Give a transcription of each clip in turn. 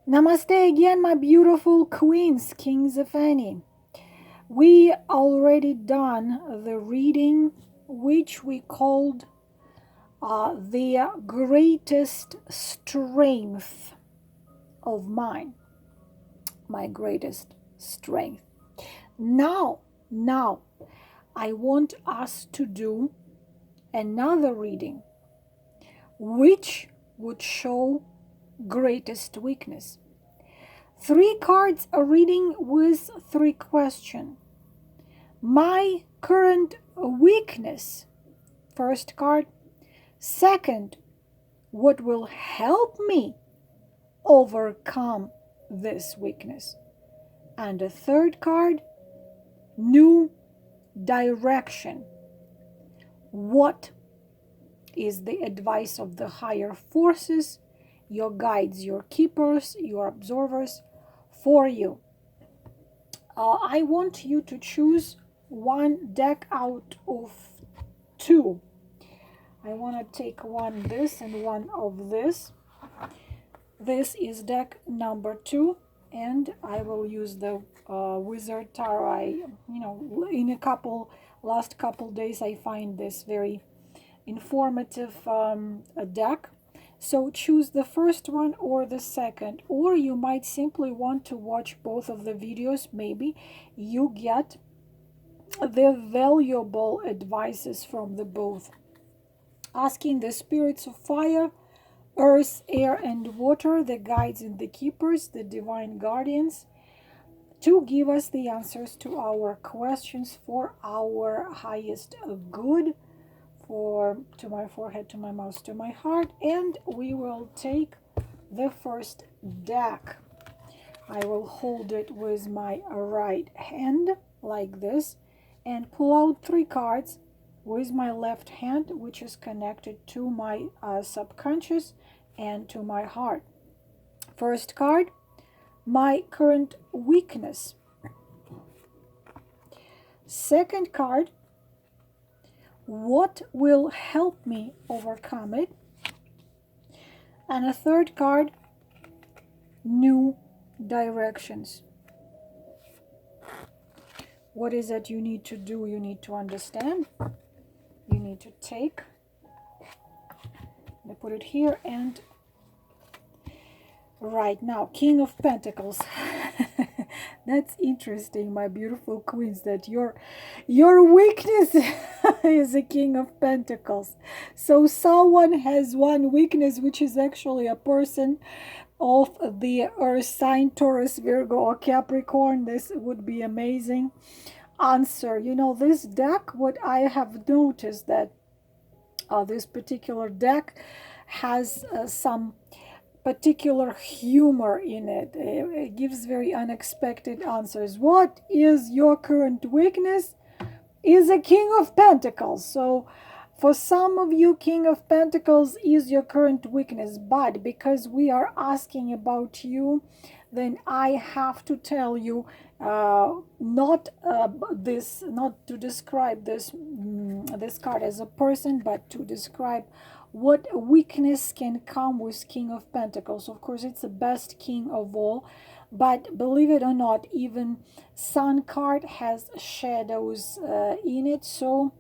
Namaste again, my beautiful queens, kings of any. We already done the reading, which we called the greatest strength of mine, my greatest strength. Now, I want us to do another reading, which would show greatest weakness. 3 cards a reading with 3 questions. My current weakness, first card. Second, what will help me overcome this weakness? And the third card, new direction. What is the advice of the higher forces, your guides, your keepers, your observers for you? I want you to choose one deck out of 2. I want to take one this and one of this. This is deck number 2, and I will use the Wizard Tarot. In last couple days, I find this very informative deck. So choose the first one or the second, or you might simply want to watch both of the videos. Maybe you get the valuable advices from the both. Asking the spirits of fire, earth, air, and water, the guides and the keepers, the divine guardians, to give us the answers to our questions for our highest good, to my forehead, to my mouth, to my heart. And we will take the first deck. I will hold it with my right hand like this and pull out 3 cards with my left hand, which is connected to my subconscious and to my heart. First card, my current weakness. Second card, what will help me overcome it? And a third card, new directions. What is it you need to do? You need to understand. You need to take. I put it here, and right now, King of Pentacles. That's interesting, my beautiful queens, that your weakness is a King of Pentacles. So someone has one weakness, which is actually a person of the earth sign, Taurus, Virgo, or Capricorn. This would be amazing answer. This deck, what I have noticed that this particular deck has some particular humor in it. It gives very unexpected answers. What is your current weakness? Is a King of Pentacles. So for some of you, King of Pentacles is your current weakness, but because we are asking about you, then I have to tell you, not to describe this card as a person, but to describe what weakness can come with King of Pentacles. Of course, it's the best king of all, but believe it or not, even Sun card has shadows in it. So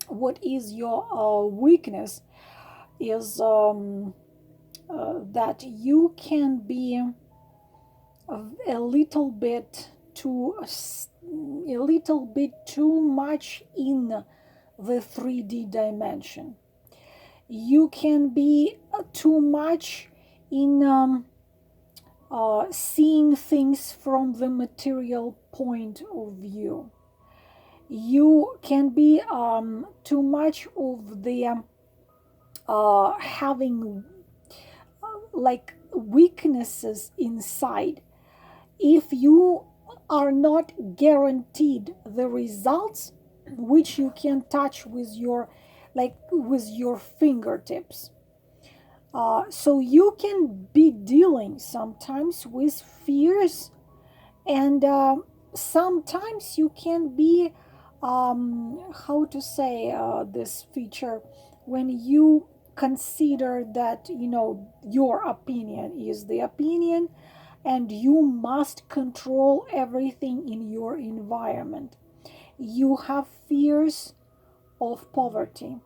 what is your weakness is that you can be a little bit too much in the 3D dimension. You can be too much in seeing things from the material point of view. You can be too much of the having like weaknesses inside. If you are not guaranteed the results which you can touch with your fingertips, so you can be dealing sometimes with fears, and sometimes you can be how to say this feature, when you consider that, your opinion is the opinion, and you must control everything in your environment. You have fears of poverty.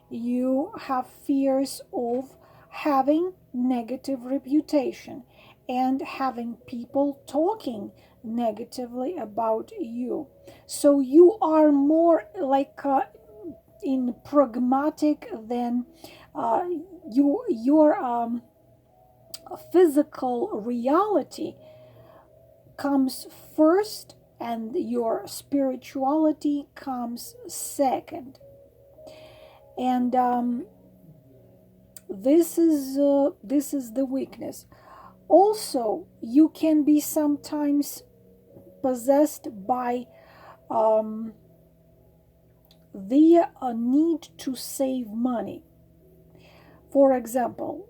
You have fears of having negative reputation and having people talking negatively about you. So you are more like in pragmatic than uh, your physical reality comes first, and your spirituality comes second. And this is the weakness. Also, you can be sometimes possessed by um, the need to save money. For example,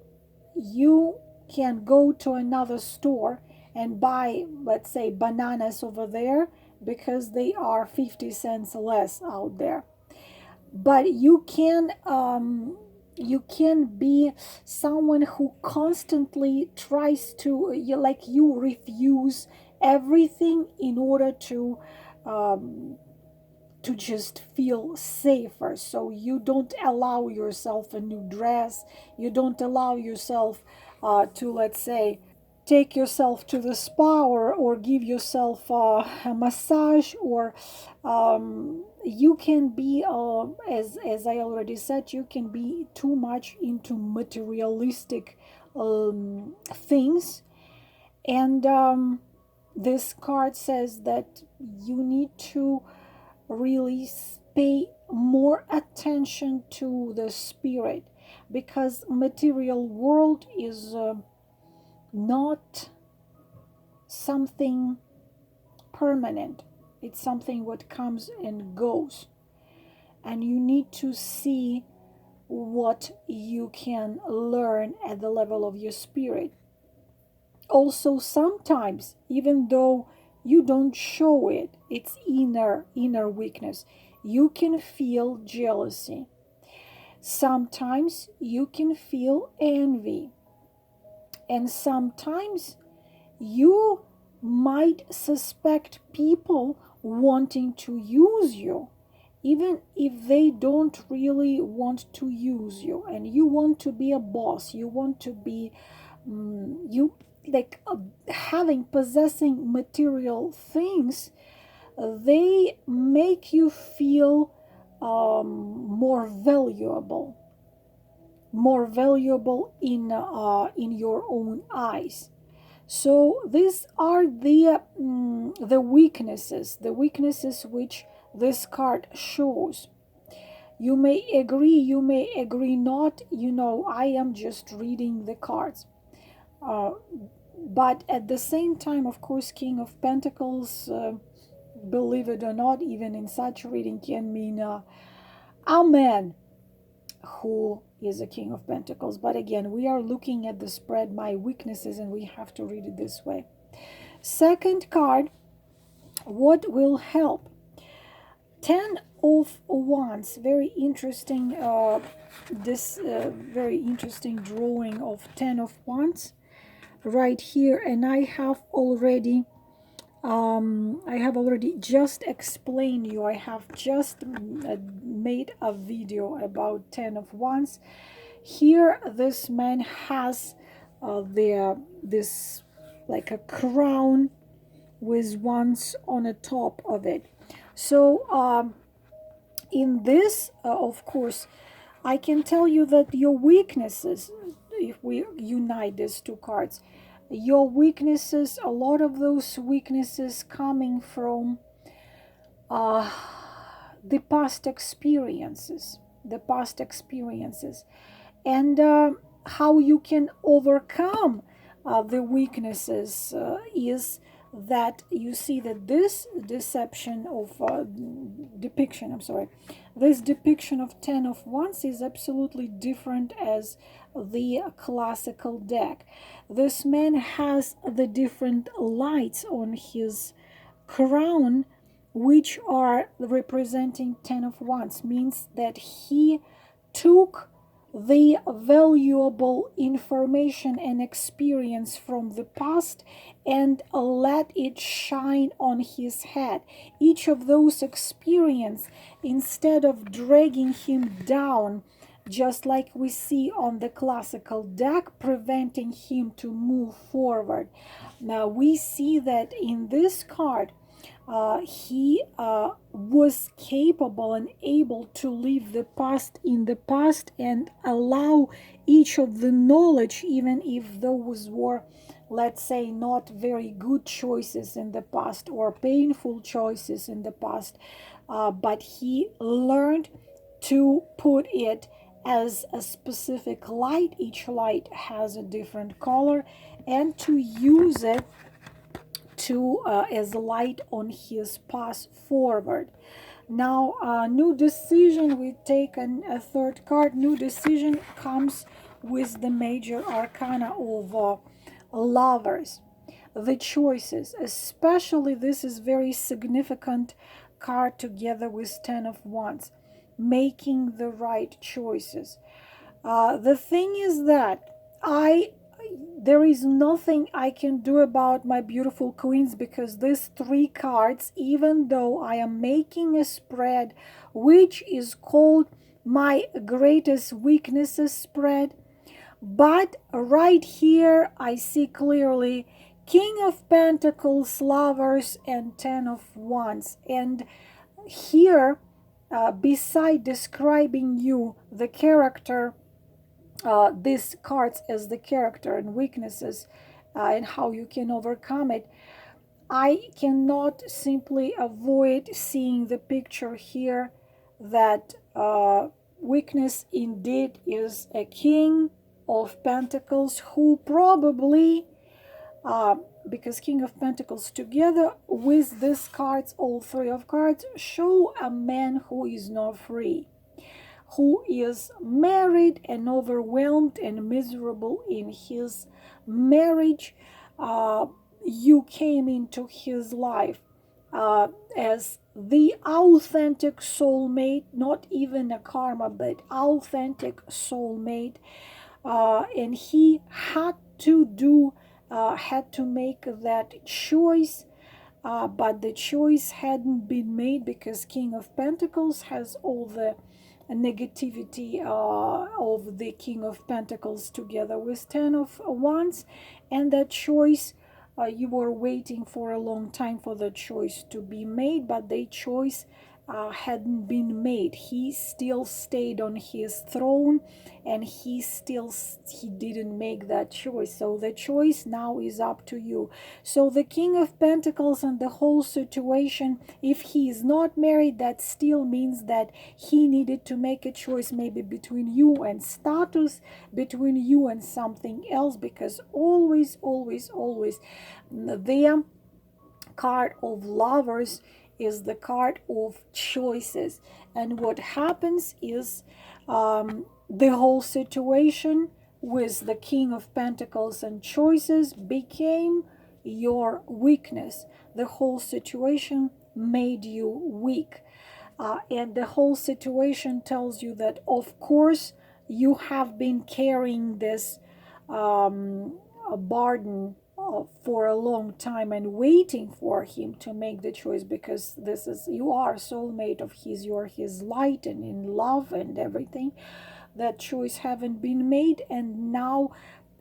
you can go to another store and buy, let's say, bananas over there because they are 50 cents less out there. But you can be someone who constantly tries to, like, you refuse everything in order um, to just feel safer. So you don't allow yourself a new dress, you don't allow yourself to, let's say, take yourself to the spa, or give yourself a massage, or you can be, as I already said, you can be too much into materialistic things. And this card says that you need to really pay more attention to the spirit, because material world is not something permanent. It's something what comes and goes, and you need to see what you can learn at the level of your spirit. Also, sometimes, even though you don't show it, it's inner weakness, you can feel jealousy. Sometimes you can feel envy, and sometimes you might suspect people wanting to use you, even if they don't really want to use you, and you want to be a boss, you want to be you like having possessing material things. They make you feel more valuable in your own eyes. So these are the weaknesses which this card shows. You may agree, you may agree not. I am just reading the cards. Uh, but at the same time, of course, King of Pentacles, believe it or not, even in such reading, can mean a man who is a King of Pentacles. But again, we are looking at the spread, my weaknesses, and we have to read it this way. Second card, what will help? 10 of Wands. Very interesting. This very interesting drawing of 10 of Wands right here, and I have already just explained you. I have just made a video about 10 of Wands. Here, this man has this like a crown with wands on the top of it. So in this, of course, I can tell you that your weaknesses, if we unite these two cards, your weaknesses, a lot of those weaknesses coming from uh, the past experiences, and how you can overcome the weaknesses is that you see that this depiction of 10 of Wands is absolutely different as the classical deck. This man has the different lights on his crown, which are representing 10 of Wands, means that he took the valuable information and experience from the past and let it shine on his head. Each of those experience, instead of dragging him down, just like we see on the classical deck, preventing him to move forward. Now we see that in this card, he was capable and able to leave the past in the past and allow each of the knowledge, even if those were, let's say, not very good choices in the past or painful choices in the past, but he learned to put it as a specific light. Each light has a different color, and to use it to as light on his path forward. Now, new decision, we take a third card. New decision comes with the major arcana of lovers. The choices, especially this is very significant card together with 10 of wands, making the right choices. The thing is that I there is nothing I can do about my beautiful queens, because these three cards, even though I am making a spread which is called my greatest weaknesses spread, but right here I see clearly King of Pentacles, lovers, and 10 of wands. And here, beside describing you the character, these cards as the character and weaknesses, and how you can overcome it, I cannot simply avoid seeing the picture here that weakness indeed is a King of Pentacles who probably, because King of Pentacles together with these cards, all three of cards, show a man who is not free, who is married and overwhelmed and miserable in his marriage. You came into his life as the authentic soulmate, not even a karma, but authentic soulmate. And he had to make that choice, but the choice hadn't been made because King of Pentacles has all the negativity of the King of Pentacles together with 10 of wands, and that choice, you were waiting for a long time for the choice to be made, but the choice hadn't been made. He still stayed on his throne, and he didn't make that choice. So the choice now is up to you. So the King of Pentacles and the whole situation, if he is not married, that still means that he needed to make a choice, maybe between you and status, between you and something else, because always the card of lovers is the card of choices. And what happens is, the whole situation with the King of Pentacles and choices became your weakness. The whole situation made you weak. And the whole situation tells you that, of course, you have been carrying this burden for a long time and waiting for him to make the choice, because you are soulmate of his, you are his light and in love and everything. That choice haven't been made, and now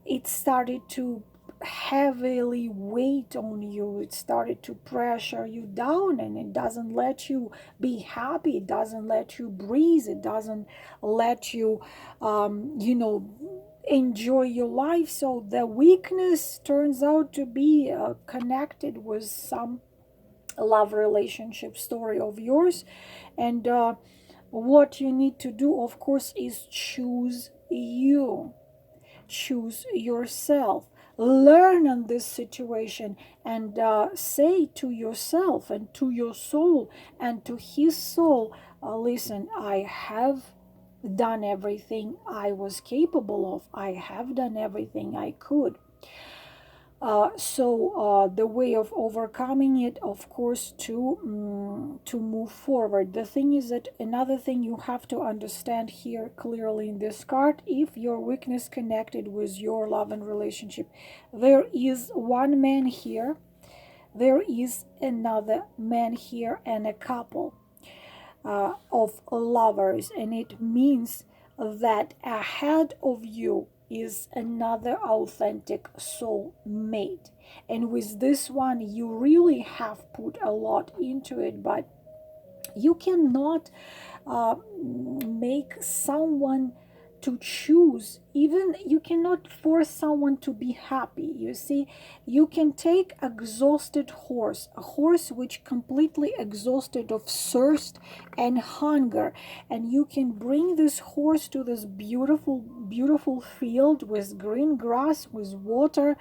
it started to heavily weight on you. It started to pressure you down, and it doesn't let you be happy. It doesn't let you breathe. It doesn't let you enjoy your life. So the weakness turns out to be connected with some love relationship story of yours. And what you need to do, of course, is choose you. Choose yourself. Learn on this situation, and say to yourself and to your soul and to his soul, listen, I have done everything I was capable of. I have done everything I could. The way of overcoming it, of course, to move forward. The thing is that another thing you have to understand here clearly in this card, if your weakness connected with your love and relationship, there is one man here, there is another man here, and a couple of lovers, and it means that ahead of you is another authentic soul mate, and with this one you really have put a lot into it, but you cannot make someone to choose. Even you cannot force someone to be happy. You see, you can take exhausted horse, a horse which completely exhausted of thirst and hunger, and you can bring this horse to this beautiful field with green grass, with water.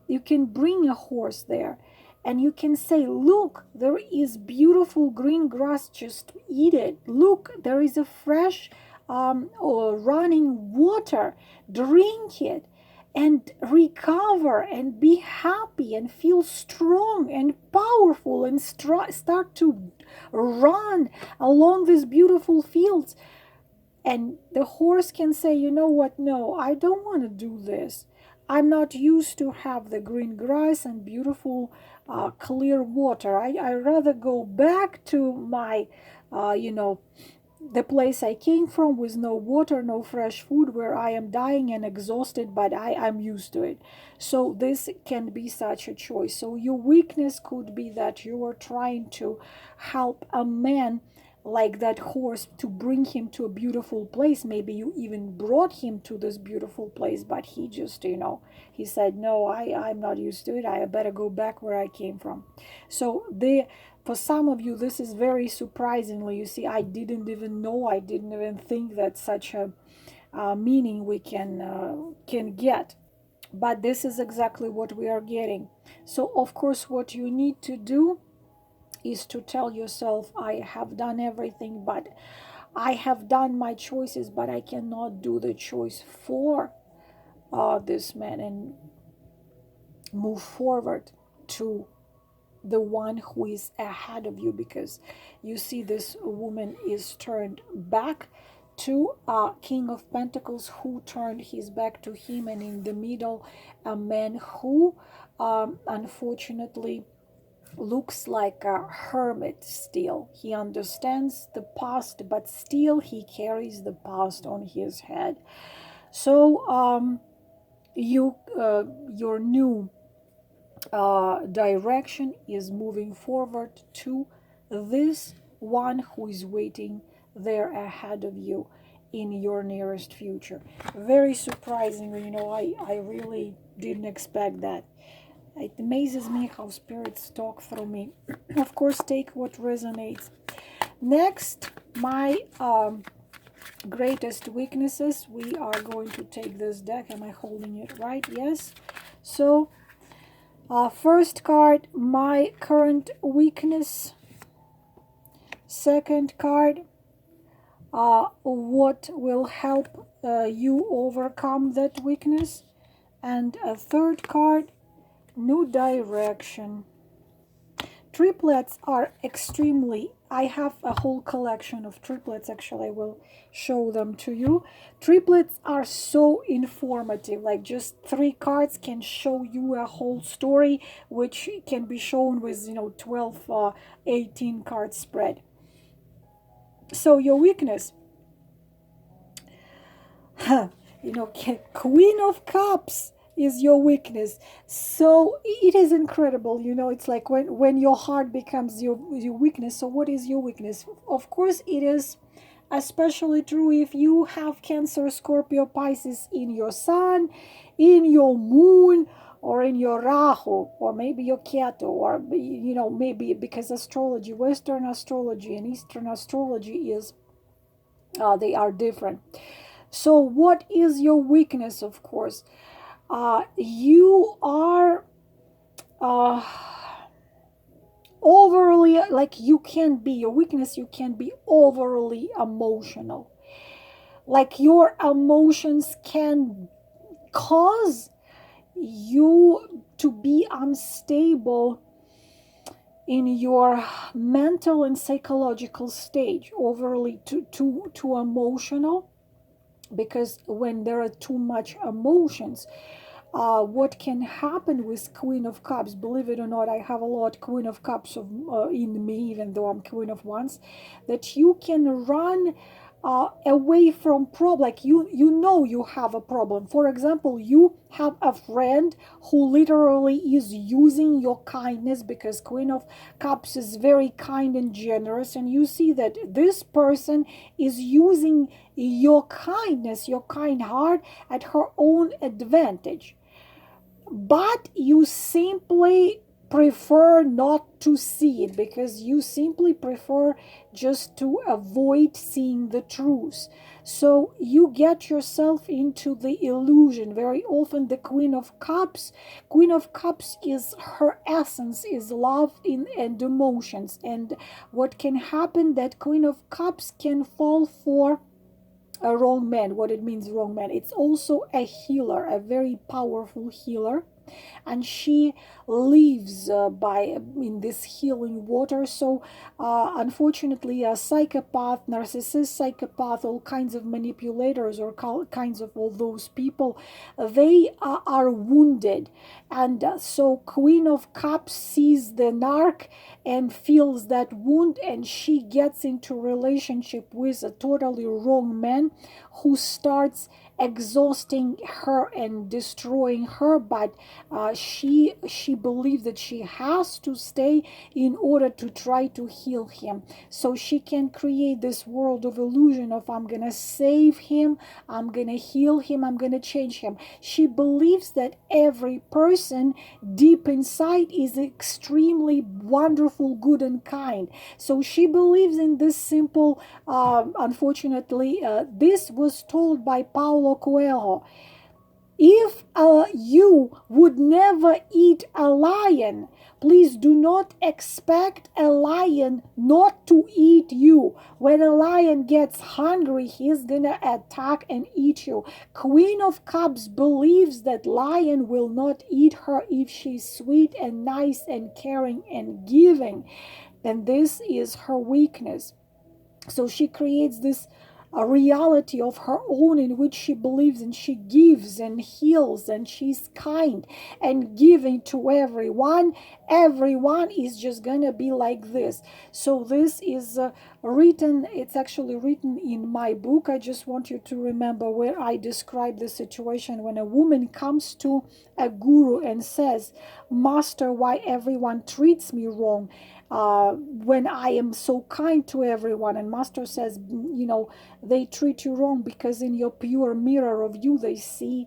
You can bring a horse there, and you can say, look, there is beautiful green grass, just eat it. Look, there is a fresh or running water, drink it and recover and be happy and feel strong and powerful and start to run along these beautiful fields. And the horse can say, you know what, no, I don't want to do this. I'm not used to have the green grass and beautiful clear water. I rather go back to my, you know, the place I came from with no water, no fresh food, where I am dying and exhausted, but I'm used to it. So this can be such a choice. So your weakness could be that you are trying to help a man like that horse to bring him to a beautiful place. Maybe you even brought him to this beautiful place, but he just, he said, no, I'm not used to it. I better go back where I came from. So for some of you, this is very surprisingly, you see, I didn't even know, I didn't even think that such a meaning we can get. But this is exactly what we are getting. So of course, what you need to do is to tell yourself, I have done everything, but I have done my choices, but I cannot do the choice for this man, and move forward to the one who is ahead of you, because you see this woman is turned back to King of Pentacles, who turned his back to him, and in the middle a man who unfortunately looks like a hermit still. He understands the past, but still he carries the past on his head. So your new direction is moving forward to this one who is waiting there ahead of you in your nearest future. Very surprisingly, I really didn't expect that. It amazes me how spirits talk through me. Of course, take what resonates. Next, my greatest weaknesses. We are going to take this deck. Am I holding it right? Yes. So, first card, my current weakness. Second card, what will help you overcome that weakness. And a third card, new direction. Triplets are extremely, I have a whole collection of triplets, actually I will show them to you. Triplets are so informative, like just 3 cards can show you a whole story, which can be shown with 12 18 card spread. So your weakness, Queen of Cups is your weakness. So it is incredible, it's like when your heart becomes your weakness. So what is your weakness? Of course, it is especially true if you have Cancer, Scorpio, Pisces in your sun, in your moon, or in your Rahu, or maybe your Ketu, or maybe because astrology, Western astrology and Eastern astrology is they are different. So what is your weakness? Of course, you are overly, like you can be, your weakness, you can be overly emotional. Like your emotions can cause you to be unstable in your mental and psychological stage, overly too emotional, because when there are too much emotions, what can happen with Queen of Cups, believe it or not, I have a lot Queen of Cups in me, even though I'm Queen of Wands, that you can run away from problem. Like you know you have a problem. For example, you have a friend who literally is using your kindness, because Queen of Cups is very kind and generous, and you see that this person is using your kindness, your kind heart, at her own advantage, but you simply prefer not to see it, because you simply prefer just to avoid seeing the truth. So you get yourself into the illusion. Very often the Queen of Cups is, her essence is love and emotions. And what can happen, that Queen of Cups can fall for a wrong man. What it means, wrong man, it's also a healer, a very powerful healer, and she lives by in this healing water. So unfortunately, a psychopath, narcissist psychopath, all kinds of manipulators, or kinds of all those people, they are wounded. And so Queen of Cups sees the narc and feels that wound, and she gets into relationship with a totally wrong man, who starts exhausting her and destroying her. But she believes that she has to stay in order to try to heal him. So she can create this world of illusion of, I'm gonna save him, I'm gonna heal him, I'm gonna change him. She believes that every person deep inside is extremely wonderful, good, and kind. So she believes in this simple, unfortunately, this was told by Paulo Coelho. If you would never eat a lion, please do not expect a lion not to eat you. When a lion gets hungry, he's gonna attack and eat you. Queen of Cups believes that lion will not eat her if she's sweet and nice and caring and giving. And this is her weakness. So she creates this a reality of her own in which she believes, and she gives and heals, and she's kind and giving to everyone. Everyone is just gonna be like this. So this is written, it's actually written in my book. I just want you to remember where I describe the situation when a woman comes to a guru and says, Master, why everyone treats me wrong when I am so kind to everyone? And Master says, they treat you wrong because in your pure mirror of you, they see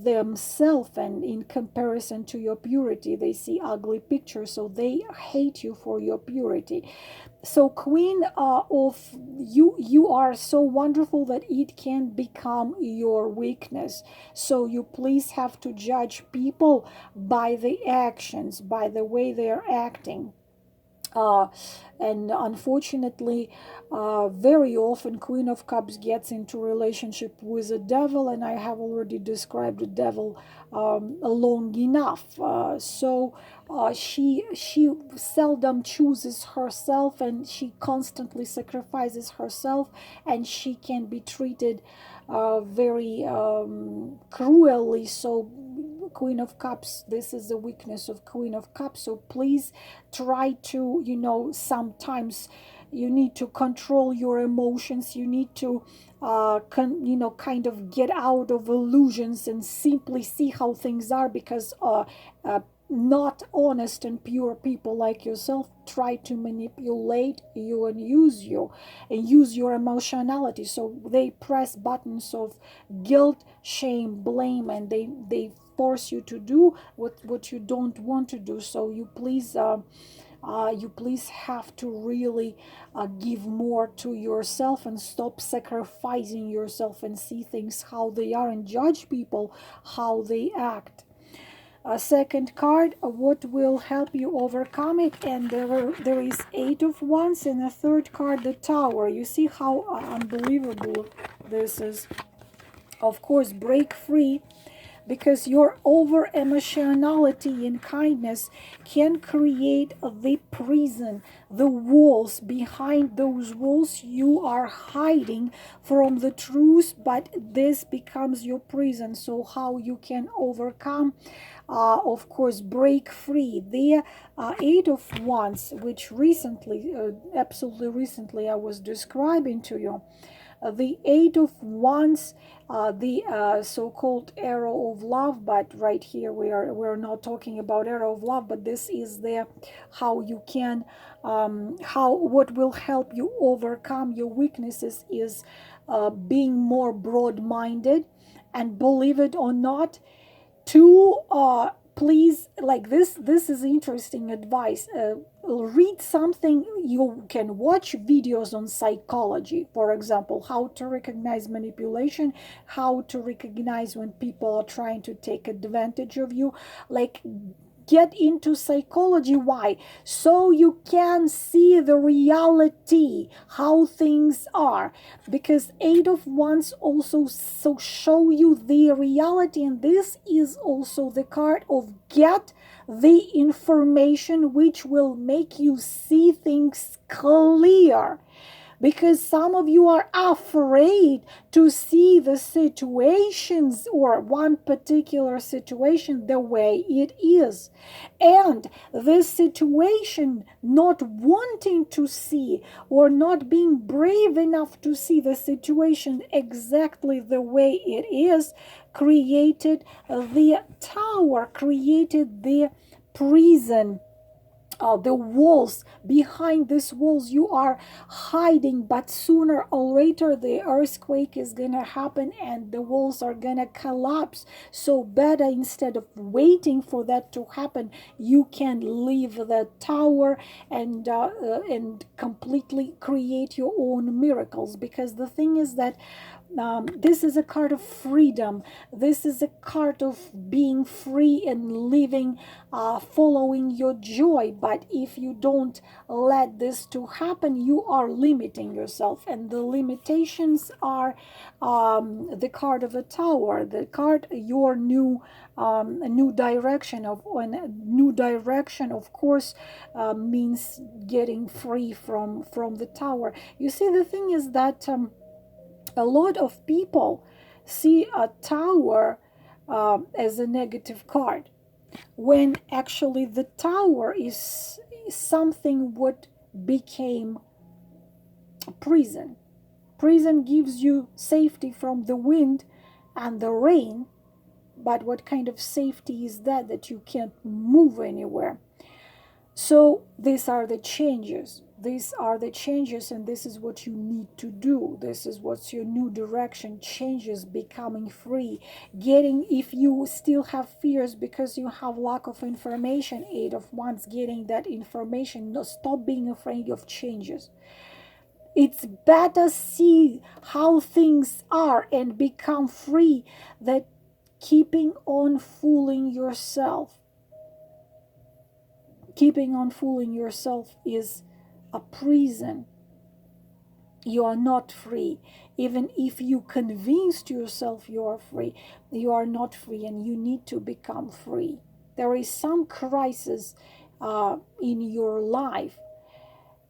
themselves, and in comparison to your purity, they see ugly pictures. So they hate you for your purity. So Queen of you are so wonderful that it can become your weakness. So you please have to judge people by the actions, by the way they are acting. Uh, and unfortunately, very often Queen of Cups gets into relationship with a devil, and I have already described the devil long enough. So she seldom chooses herself, and she constantly sacrifices herself, and she can be treated very cruelly. So Queen of Cups, this is the weakness of Queen of Cups. So please try to, sometimes you need to control your emotions. You need to kind of get out of illusions and simply see how things are, because not honest and pure people like yourself try to manipulate you and use you and use your emotionality. So they press buttons of guilt, shame, blame, and they force you to do what you don't want to do. So you please have to really give more to yourself and stop sacrificing yourself and see things how they are and judge people how they act. A second card, what will help you overcome it? And there is 8 of Wands, and a third card, the Tower. You see how unbelievable this is. Of course, break free because your over emotionality and kindness can create the prison, the walls. Behind those walls you are hiding from the truth, but this becomes your prison. So how you can overcome, of course, break free. The Eight of Wands, which recently, absolutely recently, I was describing to you, the Eight of Wands, the so-called arrow of love, but right here we're not talking about arrow of love, but this is the how you can, how what will help you overcome your weaknesses is being more broad-minded, and believe it or not, to please, like this is interesting advice. Read something. You can watch videos on psychology, for example, how to recognize manipulation, how to recognize when people are trying to take advantage of you. Like, get into psychology. Why? So you can see the reality, how things are, because Eight of Wands also so show you the reality, and this is also the card of get the information which will make you see things clear, because some of you are afraid to see the situations or one particular situation the way it is. And this situation, not wanting to see or not being brave enough to see the situation exactly the way it is, created the tower, created the prison, the walls. Behind these walls you are hiding, but sooner or later the earthquake is gonna happen and the walls are gonna collapse. So better, instead of waiting for that to happen, you can leave the tower and completely create your own miracles. Because the thing is that this is a card of freedom. This is a card of being free and living, following your joy. But if you don't let this to happen, you are limiting yourself. And the limitations are the card of a tower, the card, your new a new direction. Of when a new direction, of course, means getting free from the tower. You see, the thing is that a lot of people see a tower as a negative card, when actually the tower is something what became prison. Prison gives you safety from the wind and the rain, but what kind of safety is that you can't move anywhere? So these are the changes. These are the changes, and this is what you need to do. This is what's your new direction, changes, becoming free. Getting, if you still have fears because you have lack of information, Eight of Wands, getting that information. No, stop being afraid of changes. It's better see how things are and become free than keeping on fooling yourself. Keeping on fooling yourself is a prison. You are not free. Even if you convinced yourself you are free, you are not free, and you need to become free. There is some crisis in your life,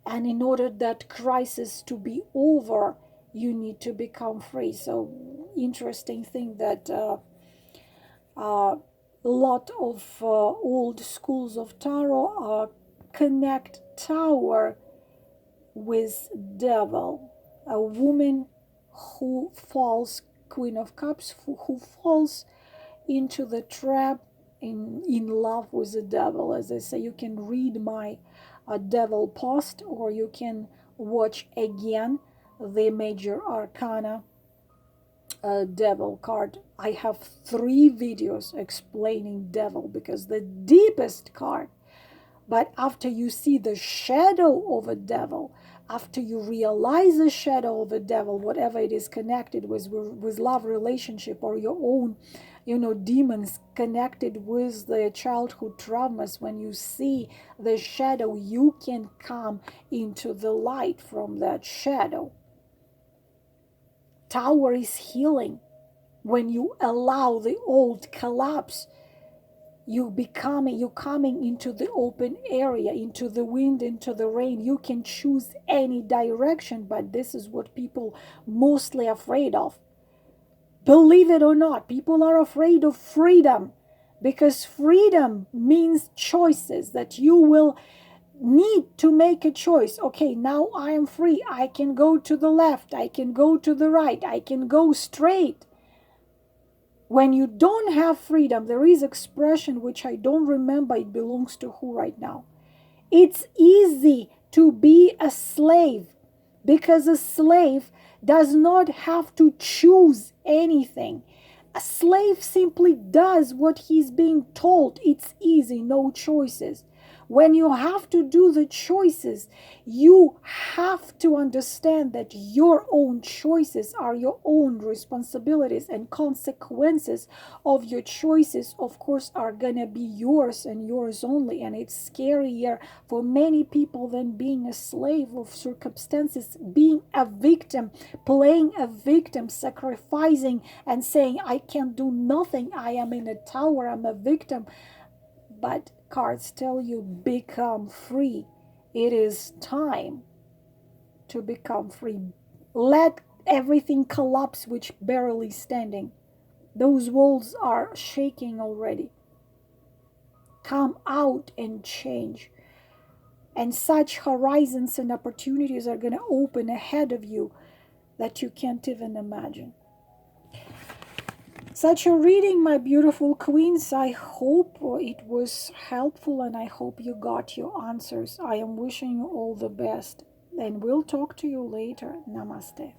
and in order that crisis to be over, you need to become free. So interesting thing that a lot of old schools of tarot connect tower with devil, a woman who falls, Queen of Cups, who falls into the trap in love with the devil. As I say, you can read my devil post, or you can watch again the major arcana devil card. I have 3 videos explaining devil, because the deepest card. But after you see the shadow of a devil, after you realize the shadow of a devil, whatever it is connected with love relationship, or your own, demons connected with the childhood traumas, when you see the shadow, you can come into the light from that shadow. Tower is healing. When you allow the old collapse, you're coming into the open area, into the wind, into the rain. You can choose any direction, but this is what people mostly afraid of. Believe it or not, people are afraid of freedom, because freedom means choices, that you will need to make a choice. Okay, now I am free. I can go to the left, I can go to the right, I can go straight. When you don't have freedom, there is expression which I don't remember, it belongs to who right now. It's easy to be a slave, because a slave does not have to choose anything. A slave simply does what he's being told. It's easy, no choices. When you have to do the choices, you have to understand that your own choices are your own responsibilities, and consequences of your choices, of course, are gonna be yours and yours only. And it's scarier for many people than being a slave of circumstances, being a victim, playing a victim, sacrificing and saying, I can't do nothing, I am in a tower, I'm a victim. But cards tell you, become free. It is time to become free. Let everything collapse which barely standing. Those walls are shaking already. Come out and change. And such horizons and opportunities are going to open ahead of you that you can't even imagine. Such a reading, my beautiful queens. I hope it was helpful, and I hope you got your answers. I am wishing you all the best, and we'll talk to you later. Namaste.